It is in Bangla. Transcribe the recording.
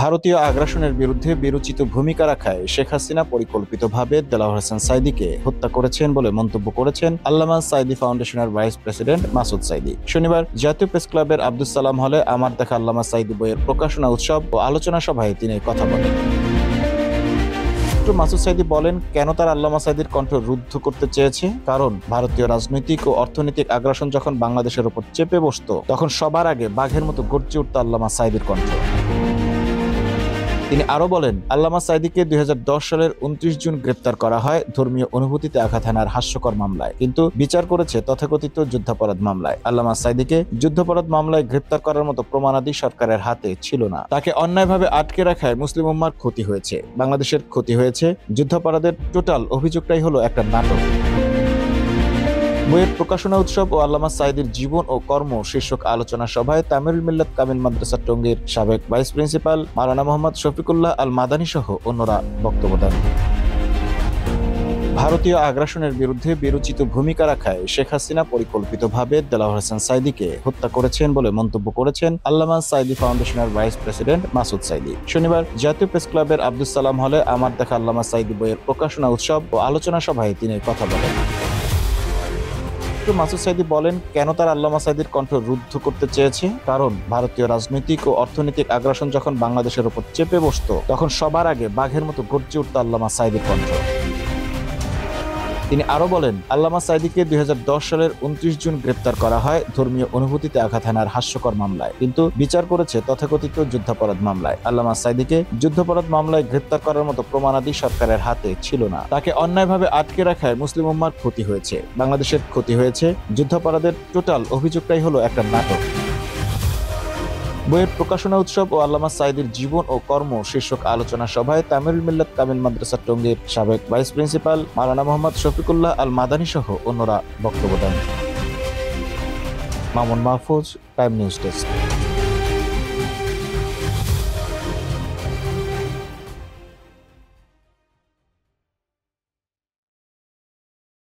ভারতীয় আগ্রাসনের বিরুদ্ধে বিরোচিত ভূমিকা রাখায় শেখ হাসিনা পরিকল্পিতভাবে দেলাওয়ার হোসেন সাঈদীকে হত্যা করেছেন বলে মন্তব্য করেছেন আল্লামা সাঈদী ফাউন্ডেশনের ভাইস প্রেসিডেন্ট মাসুদ সাঈদী। শনিবার জাতীয় প্রেস ক্লাবের আব্দুস সালাম হলে আমার দেখা আল্লামা সাঈদী বইয়ের প্রকাশনা উৎসব ও আলোচনা সভায় তিনি কথা বলেন। মাসুদ সাঈদী বলেন, কেন তারা আল্লামা সাঈদীর কণ্ঠ রুদ্ধ করতে চেয়েছে? কারণ ভারতীয় রাজনৈতিক ও অর্থনৈতিক আগ্রাসন যখন বাংলাদেশের উপর চেপে বসত, তখন সবার আগে বাঘের মতো গর্জে উঠত আল্লামা সাঈদীর কণ্ঠ। তিনি আরো বলেন, আল্লামা সাঈদীকে 2010 সালের 29 জুন গ্রেপ্তার করা হয় ধর্মীয় অনুভূতিতে আঘাত হানার হাস্যকর মামলায়, কিন্তু বিচার করেছে তথাকথিত যুদ্ধাপরাধ মামলায়। আল্লামা সাঈদীকে যুদ্ধাপরাধ মামলায় গ্রেপ্তার করার মতো প্রমাণাদি সরকারের হাতে ছিল না। তাকে অন্যায়ভাবে আটকে রাখায় মুসলিম উম্মার ক্ষতি হয়েছে, বাংলাদেশের ক্ষতি হয়েছে। যুদ্ধাপরাধের টোটাল অভিযোগটাই হলো একটা নাটক। বইয়ের প্রকাশনা উৎসব ও আল্লামা সাঈদীর জীবন ও কর্ম শীর্ষক আলোচনা সভায় তামিরুল মিল্লাত কামিল মাদ্রাসা টঙ্গীর সাবেক ভাইস প্রিন্সিপাল মাওলানা মোহাম্মদ শফিকুল্লাহ আল মাদানী সহ অন্যরা বক্তব্য দেন। ভারতীয় আগ্রাসনের বিরুদ্ধে বিরোচিত ভূমিকা রাখায় শেখ হাসিনা পরিকল্পিতভাবে দেলাওয়ার হোসেন সাঈদীকে হত্যা করেছেন বলে মন্তব্য করেছেন আল্লামা সাঈদী ফাউন্ডেশনের ভাইস প্রেসিডেন্ট মাসুদ সাঈদী। শনিবার জাতীয় প্রেস ক্লাবের আব্দুস সালাম হলে আমার দেখা আল্লামা সাঈদী বইয়ের প্রকাশনা উৎসব ও আলোচনা সভায় তিনি কথা বলেন। মাসুদ সাঈদী বলেন, কেন তারা আল্লামা সাঈদীর কণ্ঠ রুদ্ধ করতে চেয়েছে? কারণ ভারতীয় রাজনৈতিক ও অর্থনৈতিক আগ্রাসন যখন বাংলাদেশের উপর চেপে বসত, তখন সবার আগে বাঘের মতো গর্জে উঠত আল্লামা সাঈদীর কণ্ঠ। তিনি আরো বলেন, আল্লামা সাঈদীকে 2010 সালের 29 জুন গ্রেপ্তার করা হয় ধর্মীয় অনুভূতিতে আঘাত হানার হাস্যকর মামলায়, কিন্তু বিচার করেছে তথাকথিত যুদ্ধাপরাধ মামলায়। আল্লামা সাঈদীকে যুদ্ধাপরাধ মামলায় গ্রেপ্তার করার মতো প্রমাণাদি সরকারের হাতে ছিল না। তাকে অন্যায়ভাবে আটকে রাখায় মুসলিম উম্মার ক্ষতি হয়েছে, বাংলাদেশের ক্ষতি হয়েছে। যুদ্ধাপরাধের টোটাল অভিযোগটাই হলো একটা নাটক। বইয়ের প্রকাশনা উৎসব ও আল্লামা সাঈদীর জীবন ও কর্ম শীর্ষক আলোচনা সভায় তামিরুল মিল্লাত কামিল মাদ্রাসা টঙ্গীর সাবেক ভাইস প্রিন্সিপাল মাওলানা মোহাম্মদ শফিকুল্লাহ আল মাদানী সহ অন্যরা বক্তব্য দেন। Mamun Mahfuz, Time News desk.